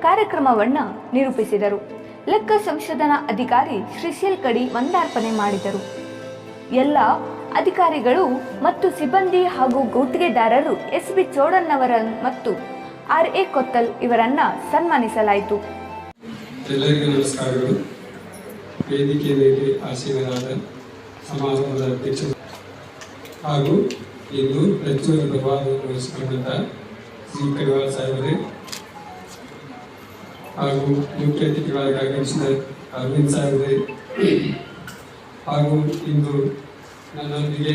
ಕಾರ್ಯಕ್ರಮವನ್ನು ನಿರೂಪಿಸಿದರು. ಲೆಕ್ಕ ಸಂಶೋಧನಾ ಅಧಿಕಾರಿ ಶ್ರೀಶೈಲ್ ಕಡಿ ವಂದಾರ್ಪಣೆ ಮಾಡಿದರು. ಎಲ್ಲ ಅಧಿಕಾರಿಗಳು ಮತ್ತು ಸಿಬ್ಬಂದಿ ಹಾಗೂ ಗುತ್ತಿಗೆದಾರರು ಎಸ್.ಬಿ. ಚೋಡನ್ನವರ ಮತ್ತು ಆರ್.ಎ. ಕೊತ್ತಲ್ ಇವರನ್ನ ಸನ್ಮಾನಿಸಲಾಯಿತು. ಎಲ್ಲರಿಗೂ ನಮಸ್ಕಾರಗಳು. ವೇದಿಕೆ ಮೇಲೆ ಆಸೀನರಾದ ಸಮಾಜದ ಅಧ್ಯಕ್ಷರು ಹಾಗೂ ಇಂದು ಹೆಚ್ಚುವರಿ ಪ್ರಭಾವವನ್ನು ವಹಿಸಿಕೊಂಡಂಥ ಶ್ರೀ ಕಡಿವಾಳ ಸಾಹೇಬರೇ ಹಾಗೂ ಮುಖ್ಯ ಅತಿಥಿಗಳಾಗಿ ಆಗಮಿಸಿದ ಅರವಿಂದ್ ಸಾಹೇಬರೇ ಹಾಗೂ ಇಂದು ನನ್ನೊಂದಿಗೆ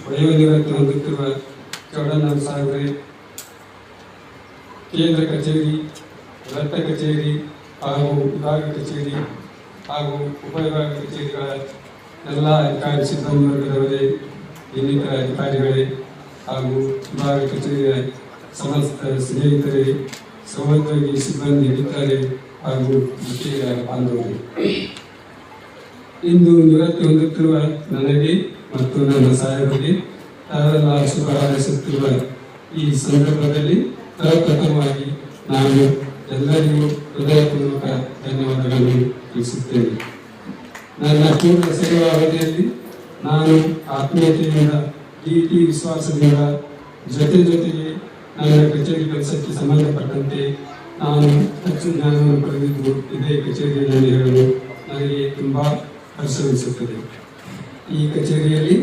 ವಯೋನಿವೃತ್ತಿ ಹೊಂದುತ್ತಿರುವ ಚೌಡಣ್ಣ ಸಾಹೇಬರೇ, ಕೇಂದ್ರ ಕಚೇರಿ, ವೃತ್ತ ಕಚೇರಿ ಹಾಗೂ ವಿಭಾಗ ಕಚೇರಿ ಹಾಗೂ ಉಪವಿಭಾಗ ಕಚೇರಿಗಳ ಎಲ್ಲ ಅಧಿಕಾರಿ ಸಿಬ್ಬಂದಿ ವರ್ಗದವರೇ, ಇನ್ನಿತರ ಅಧಿಕಾರಿಗಳೇ ಹಾಗೂ ವಿಭಾಗ ಕಚೇರಿಯ ಸಮಸ್ತ ಸ್ನೇಹಿತರೇ, ಸಹೋದ್ಯೋಗಿ ಸಿಬ್ಬಂದಿ ಮಿತ್ರರೇ ಹಾಗೂ ಮುಖ್ಯ ಬಾಂಧವರೇ, ಇಂದು ನಿವೃತ್ತಿ ಹೊಂದುತ್ತಿರುವ ನನಗೆ ಮತ್ತು ನನ್ನ ಸಾಹೇಬರಿಗೆ ತಾವೆಲ್ಲ ಶುಭ ಹಾರೈಸುತ್ತಿರುವ ಈ ಸಂದರ್ಭದಲ್ಲಿ ಪ್ರಪ್ರಥಮವಾಗಿ ನಾನು ಎಲ್ಲರಿಗೂ ಹೃದಯಪೂರ್ವಕ ಧನ್ಯವಾದಗಳನ್ನು ತಿಳಿಸುತ್ತೇನೆ. ನನ್ನ ಪೂರ್ಣ ಸೇವಾ ಅವಧಿಯಲ್ಲಿ ನಾನು ಆತ್ಮೀಯತೆಯಿಂದ, ಪ್ರೀತಿ, ವಿಶ್ವಾಸದಿಂದ ಜೊತೆಗೆ ನನ್ನ ಕಚೇರಿ ಕೆಲಸಕ್ಕೆ ಸಂಬಂಧಪಟ್ಟಂತೆ ನಾನು ಹೆಚ್ಚು ಜ್ಞಾನವನ್ನು ಪಡೆದಿದ್ದು ಇದೇ ಕಚೇರಿಯಲ್ಲಿ ಹೇಳಲು ನನಗೆ ತುಂಬ ಹರ್ಷವೆನಿಸುತ್ತದೆ. ಈ ಕಚೇರಿಯಲ್ಲಿ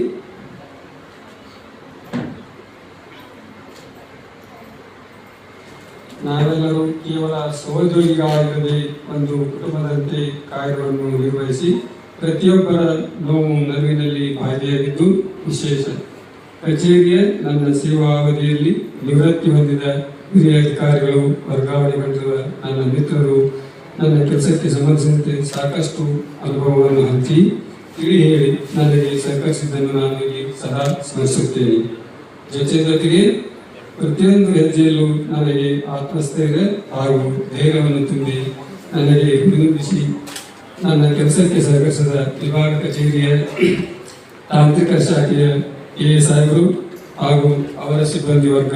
ನಾವೆಲ್ಲರೂ ಕೇವಲ ಸಹೋದ್ಯೋಗಿಗಳಾಗಿರದೆ ಒಂದು ಕುಟುಂಬದಂತೆ ಕಾರ್ಯವನ್ನು ನಿರ್ವಹಿಸಿ ಪ್ರತಿಯೊಬ್ಬರ ನೋವು ನಗುವಿನಲ್ಲಿ ಭಾಗಿಯಾಗಿದ್ದು ವಿಶೇಷ. ಕಚೇರಿಯ ನನ್ನ ಸೇವಾ ಅವಧಿಯಲ್ಲಿ ನಿವೃತ್ತಿ ಹೊಂದಿದ ಹಿರಿಯ ಅಧಿಕಾರಿಗಳು, ವರ್ಗಾವಣೆಗೊಂಡಿರುವ ನನ್ನ ಮಿತ್ರರು ನನ್ನ ಕೆಲಸಕ್ಕೆ ಸಂಬಂಧಿಸಿದಂತೆ ಸಾಕಷ್ಟು ಅನುಭವವನ್ನು ಹಂಚಿ ತಿಳಿ ಹೇಳಿ ನನಗೆ ಸಹಕರಿಸಿದ್ದನ್ನು ನಾನು ಇಲ್ಲಿ ಸದಾ ಸ್ಮರಿಸುತ್ತೇನೆ. ಜೊತೆಗೆ ಪ್ರತಿಯೊಂದು ಹೆಜ್ಜೆಯಲ್ಲೂ ನನಗೆ ಆತ್ಮಸ್ಥೈರ್ಯ ಹಾಗೂ ಧೈರ್ಯವನ್ನು ತುಂಬಿ ನನಗೆ ವಿನೂತಿಸಿ ನನ್ನ ಕೆಲಸಕ್ಕೆ ಸಹಕರಿಸಿದ ವಿಭಾಗ ಕಚೇರಿಯ ತಾಂತ್ರಿಕ ಶಾಖೆಯ ಎ ಸಾಹೇಬರು ಹಾಗೂ ಅವರ ಸಿಬ್ಬಂದಿ ವರ್ಗ,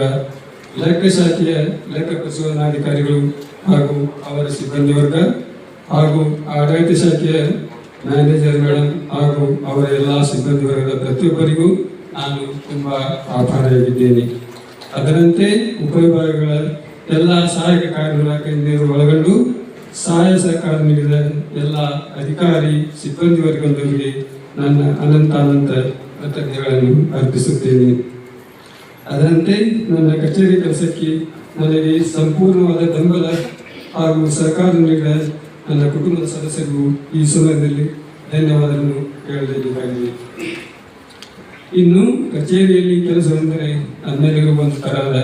ಲೆಕ್ಕ ಶಾಖೆಯ ಲೆಕ್ಕ ಪರಿಶೋಧನಾಧಿಕಾರಿಗಳು ಹಾಗೂ ಅವರ ಸಿಬ್ಬಂದಿ ವರ್ಗ ಹಾಗೂ ಆಡಳಿತ ಶಾಖೆಯ ಮ್ಯಾನೇಜರ್ಗಳು ಹಾಗೂ ಅವರ ಎಲ್ಲ ಸಿಬ್ಬಂದಿ ವರ್ಗದ ಪ್ರತಿಯೊಬ್ಬರಿಗೂ ನಾನು ತುಂಬ ಆಭಾರಿಯಾಗಿದ್ದೇನೆ. ಅದರಂತೆ ಉಪವಿಭಾಗಗಳ ಎಲ್ಲ ಸಹಾಯಕ ಕಾರ್ಯನಿರ್ವಾಹಕರು ಒಳಗೊಂಡು ಸಹಾಯ ಸಹಕಾರ ನೀಡಿದ ಎಲ್ಲ ಅಧಿಕಾರಿ ಸಿಬ್ಬಂದಿ ವರ್ಗದವರಿಗೆ ನನ್ನ ಅನಂತ ಕೃತಜ್ಞತೆಗಳನ್ನು ಅರ್ಪಿಸುತ್ತೇನೆ. ಅದರಂತೆ ನನ್ನ ಕಚೇರಿ ಕೆಲಸಕ್ಕೆ ನನಗೆ ಸಂಪೂರ್ಣವಾದ ಬೆಂಬಲ ಹಾಗೂ ಸಹಕಾರ ನೀಡಿದ ನನ್ನ ಕುಟುಂಬದ ಸದಸ್ಯರಿಗೂ ಈ ಸಮಯದಲ್ಲಿ ಧನ್ಯವಾದಗಳನ್ನು ಹೇಳಬೇಕಾಗಿದೆ. ಇನ್ನು ಕಚೇರಿಯಲ್ಲಿ ಕೆಲಸವೆಂದರೆ ನಮ್ಮೆಲ್ಲರಿಗೂ ಒಂದು ತರಹದ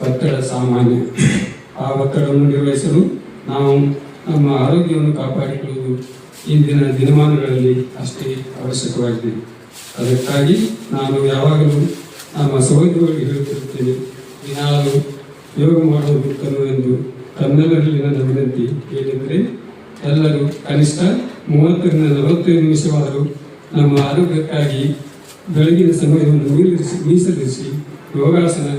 ಒತ್ತಡ ಸಾಮಾನ್ಯ. ಆ ಒತ್ತಡವನ್ನು ನಿರ್ವಹಿಸಲು ನಾವು ನಮ್ಮ ಆರೋಗ್ಯವನ್ನು ಕಾಪಾಡಿಕೊಳ್ಳುವುದು ಇಂದಿನ ದಿನಮಾನಗಳಲ್ಲಿ ಅಷ್ಟೇ ಅವಶ್ಯಕವಾಗಿದೆ. ಅದಕ್ಕಾಗಿ ನಾನು ಯಾವಾಗಲೂ ನಮ್ಮ ಸಹೋದ್ಯೋಗಿಗಳಿಗೆ ಹೇಳುತ್ತಿರುತ್ತೇನೆ, ದಿನಾಲು ಯೋಗ ಮಾಡುವುದು ಉತ್ತಮ ಎಂದು. ತಮ್ಮೆಲ್ಲರಲ್ಲಿ ನನ್ನ ವಿನಂತಿ ಏನೆಂದರೆ, ಎಲ್ಲರೂ ಕನಿಷ್ಠ 30ರಿಂದ 45 ನಿಮಿಷವಾದರೂ ನಮ್ಮ ಆರೋಗ್ಯಕ್ಕಾಗಿ ಬೆಳಗಿನ ಸಮಯವನ್ನು ಮೀಸಲಿರಿಸಿ ಯೋಗಾಸನ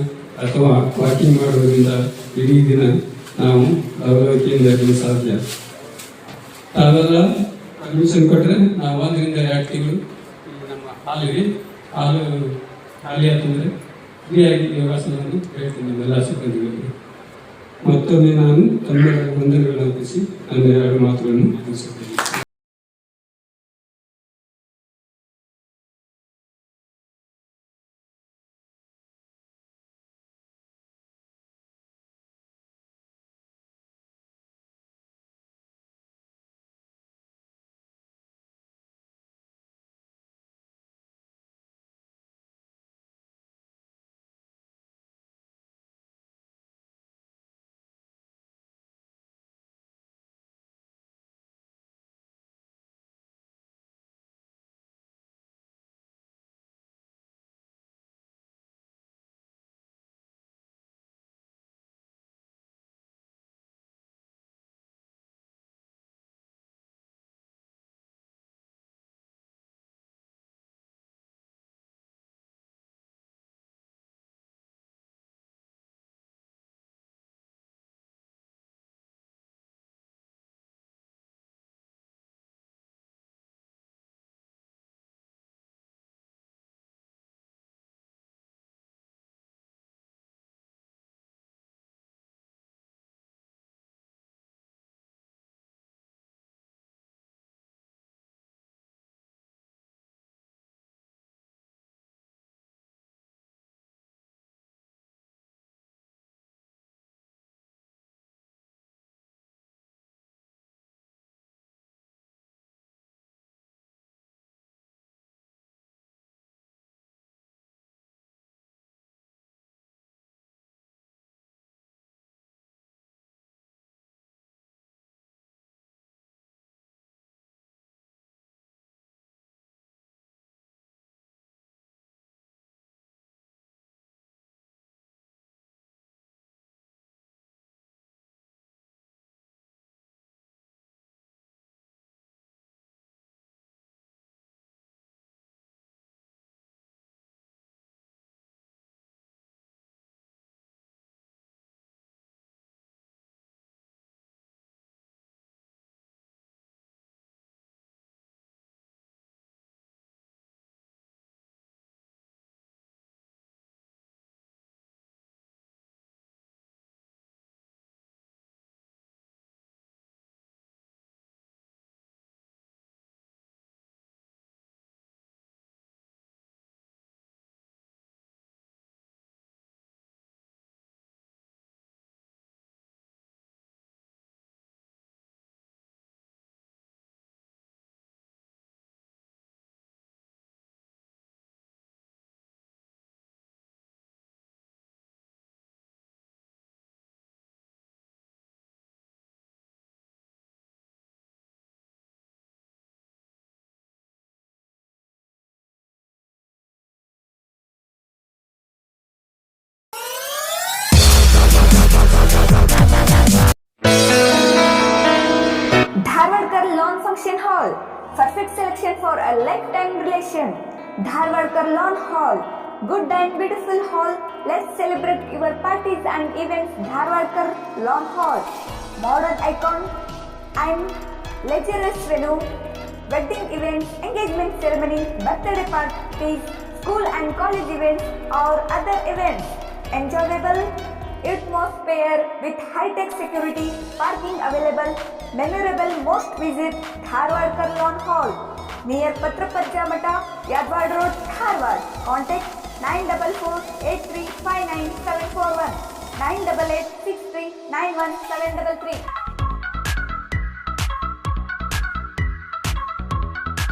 ಅಥವಾ ವಾಕಿಂಗ್ ಮಾಡುವುದರಿಂದ ಇಡೀ ದಿನ ನಾವು ಲವಲವಿಕೆಯಿಂದ ಇರಲು ಸಾಧ್ಯ. ತಾವೆಲ್ಲ ಪರ್ಮಿಷನ್ ಕೊಟ್ಟರೆ ನಾವು 1ರಿಂದ 2 ತಿಂಗಳು ನಮ್ಮ ಹಾಲು ಖಾಲಿ ಆತಂದರೆ ಫ್ರೀಯಾಗಿ ಯೋಗಾಸನವನ್ನು ಹೇಳ್ತೀನಿ ನಮ್ಮೆಲ್ಲ ಸಿಬ್ಬಂದಿಗಳಿಗೆ. ಮತ್ತೊಮ್ಮೆ ನಾನು ತಮ್ಮೆಲ್ಲ ವಂದನೆಗಳನ್ನು ಅರ್ಪಿಸಿ ನನ್ನ 2 ಮಾತುಗಳನ್ನು ಮುಗಿಸುತ್ತೇನೆ. Dharwadkar Lawn Function Hall, perfect selection for a lifetime relation. Dharwadkar Lawn Hall, good and beautiful hall. Let's celebrate your parties and events. Dharwadkar Lawn Hall, modern icon and luxurious venue, wedding events, engagement ceremony, birthday parties, school and college events or other events. Enjoyable atmosphere with high-tech security, parking available, memorable most visit Dharwadkar Lawn Hall near Patrapajja Mata, Yadwad Road, Dharwad. Contact 944-8359-741, 988-6391-733.